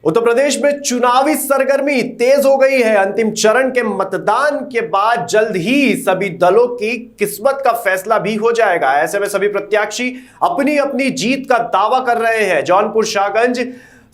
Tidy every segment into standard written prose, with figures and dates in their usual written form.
उत्तर प्रदेश में चुनावी सरगर्मी तेज हो गई है। अंतिम चरण के मतदान के बाद जल्द ही सभी दलों की किस्मत का फैसला भी हो जाएगा। ऐसे में सभी प्रत्याशी अपनी अपनी जीत का दावा कर रहे हैं। जौनपुर शाहगंज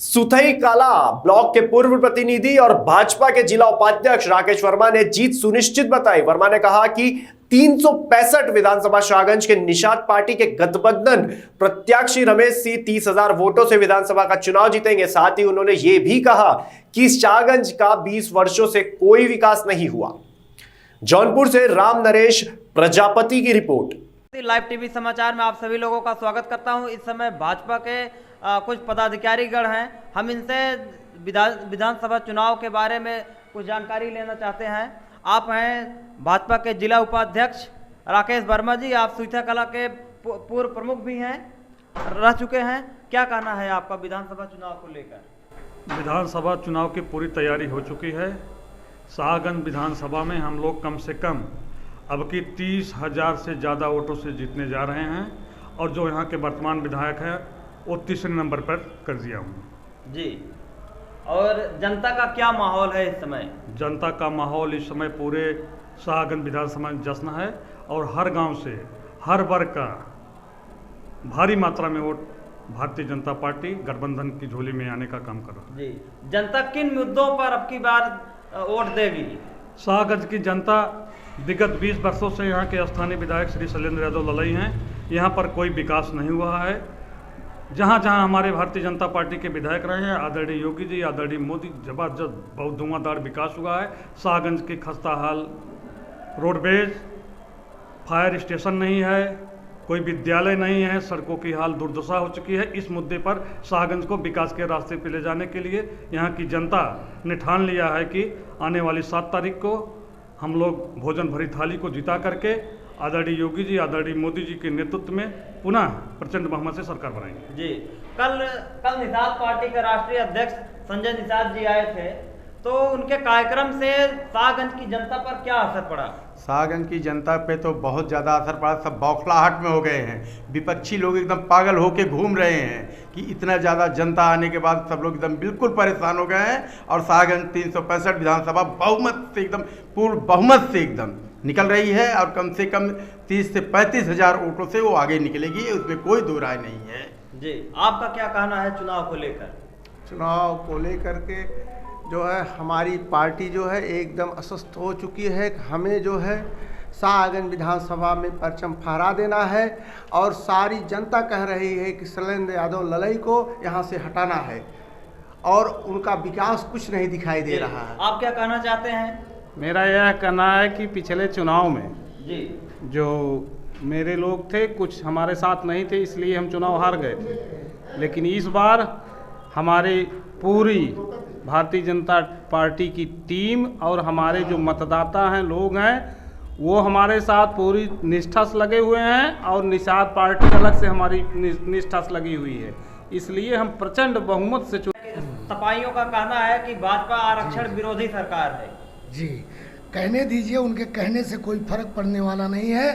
सुथईकाला ब्लॉक के पूर्व प्रतिनिधि और भाजपा के जिला उपाध्यक्ष राकेश वर्मा ने जीत सुनिश्चित बताई। वर्मा ने कहा कि 365 विधानसभा शाहगंज के निषाद पार्टी के गठबंधन प्रत्याशी रमेश सिंह 30,000 वोटों से विधानसभा का चुनाव जीतेंगे। साथ ही उन्होंने यह भी कहा कि शाहगंज का 20 वर्षों से कोई विकास नहीं हुआ। जौनपुर से राम नरेश प्रजापति की रिपोर्ट। लाइव टीवी समाचार में आप सभी लोगों का स्वागत करता हूं। इस समय भाजपा के कुछ पदाधिकारीगण हैं। हम इनसे विधानसभा चुनाव के बारे में कुछ जानकारी लेना चाहते हैं। आप हैं भाजपा के जिला उपाध्यक्ष राकेश वर्मा जी। आप सुथईकाला के पूर्व प्रमुख भी हैं, रह चुके हैं। क्या कहना है आपका विधानसभा चुनाव को लेकर? विधानसभा चुनाव की पूरी तैयारी हो चुकी है। शाहगंज विधानसभा में हम लोग कम से कम अब की 30,000 से ज़्यादा वोटों से जीतने जा रहे हैं और जो यहाँ के वर्तमान विधायक हैं वो तीसरे नंबर पर कर दिया हूँ जी। और जनता का क्या माहौल है इस समय? जनता का माहौल इस समय पूरे शाहगंज विधानसभा में जश्न है और हर गांव से हर वर्ग का भारी मात्रा में वोट भारतीय जनता पार्टी गठबंधन की झोली में आने का काम कर रहा है जी। जनता किन मुद्दों पर अब की बार वोट देगी? शाहगंज की जनता विगत 20 वर्षों से यहाँ के स्थानीय विधायक श्री शैलेंद्र यादव ललई हैं। यहाँ पर कोई विकास नहीं हुआ है। जहाँ जहाँ हमारे भारतीय जनता पार्टी के विधायक रहे हैं, आदरणीय योगी जी, आदरणीय मोदी, जबरदस्त बहुत धुआंधार विकास हुआ है। शाहगंज की खस्ता हाल रोडवेज, फायर स्टेशन नहीं है, कोई विद्यालय नहीं है, सड़कों की हाल दुर्दशा हो चुकी है। इस मुद्दे पर शाहगंज को विकास के रास्ते पर ले जाने के लिए यहाँ की जनता ने ठान लिया है कि आने वाली 7 तारीख को हम लोग भोजन भरी थाली को जिता करके आदरणीय योगी जी, आदरणीय मोदी जी के नेतृत्व में पुनः प्रचंड बहुमत से सरकार बनाएंगे जी। कल निषाद पार्टी के राष्ट्रीय अध्यक्ष संजय निषाद जी आए थे, तो उनके कार्यक्रम से शाहगंज की जनता पर क्या असर पड़ा? शाहगंज की जनता पे तो बहुत ज़्यादा असर पड़ा। सब बौखलाहट में हो गए हैं। विपक्षी लोग एकदम पागल होके घूम रहे हैं कि इतना ज़्यादा जनता आने के बाद सब लोग एकदम बिल्कुल परेशान हो गए हैं। और शाहगंज 365 विधानसभा बहुमत से एकदम पूर्ण बहुमत से एकदम निकल रही है और कम से कम 30 से 35,000 वोटों से वो आगे निकलेगी, उसमें कोई दो राय नहीं है जी। आपका क्या कहना है चुनाव को लेकर? चुनाव को लेकर के जो है हमारी पार्टी जो है एकदम अस्वस्थ हो चुकी है। हमें जो है शाहगंज विधानसभा में परचम फहरा देना है और सारी जनता कह रही है कि शैलेंद्र यादव ललई को यहाँ से हटाना है और उनका विकास कुछ नहीं दिखाई दे रहा है। आप क्या कहना चाहते हैं? मेरा यह कहना है कि पिछले चुनाव में जी जो मेरे लोग थे कुछ हमारे साथ नहीं थे, इसलिए हम चुनाव हार गए थे। लेकिन इस बार हमारी पूरी भारतीय जनता पार्टी की टीम और हमारे जो मतदाता हैं, लोग हैं, वो हमारे साथ पूरी निष्ठा से लगे हुए हैं और निषाद पार्टी अलग से हमारी निष्ठा से लगी हुई है। इसलिए हम प्रचंड बहुमत से सपाइयों का कहना है कि भाजपा आरक्षण विरोधी सरकार है जी। कहने दीजिए, उनके कहने से कोई फर्क पड़ने वाला नहीं है।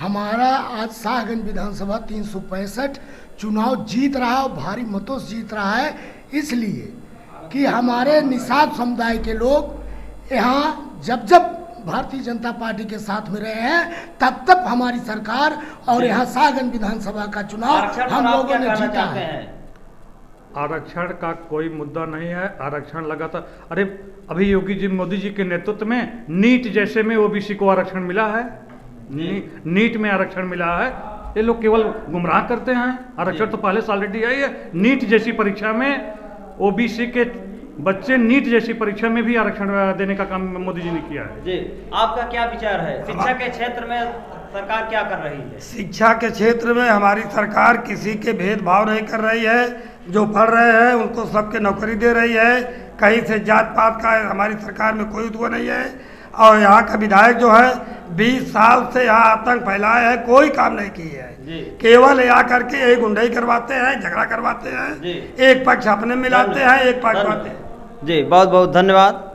हमारा आज शाहगंज विधानसभा 365 चुनाव जीत रहा है और भारी मतों से जीत रहा है, इसलिए कि हमारे निषाद समुदाय के लोग यहाँ जब भारतीय जनता पार्टी के साथ में रहे हैं तब तक हमारी सरकार और यहाँ शाहगंज विधानसभा का चुनाव हम लोगों ने जीता है। आरक्षण का कोई मुद्दा नहीं है। आरक्षण लगा था, अरे अभी योगी जी, मोदी जी के नेतृत्व में नीट जैसे में ओबीसी को आरक्षण मिला है। नीट में आरक्षण मिला है। ये लोग केवल गुमराह करते हैं। आरक्षण तो पहले से ऑलरेडी आई है। नीट जैसी परीक्षा में ओबीसी के बच्चे नीट जैसी परीक्षा में भी आरक्षण देने का काम मोदी जी ने किया है जी। आपका क्या विचार है? शिक्षा के क्षेत्र में सरकार क्या कर रही है? शिक्षा के क्षेत्र में हमारी सरकार किसी के भेदभाव नहीं कर रही है। जो पढ़ रहे हैं उनको सबके नौकरी दे रही है। कहीं से जात पात का हमारी सरकार में कोई वो नहीं है। और यहाँ का विधायक जो है 20 साल से यहाँ आतंक फैलाया है, कोई काम नहीं किया है। केवल यहाँ करके यही गुंडाई करवाते हैं, झगड़ा करवाते हैं, एक पक्ष अपने मिलाते हैं, एक पक्ष आते हैं। जी बहुत बहुत धन्यवाद।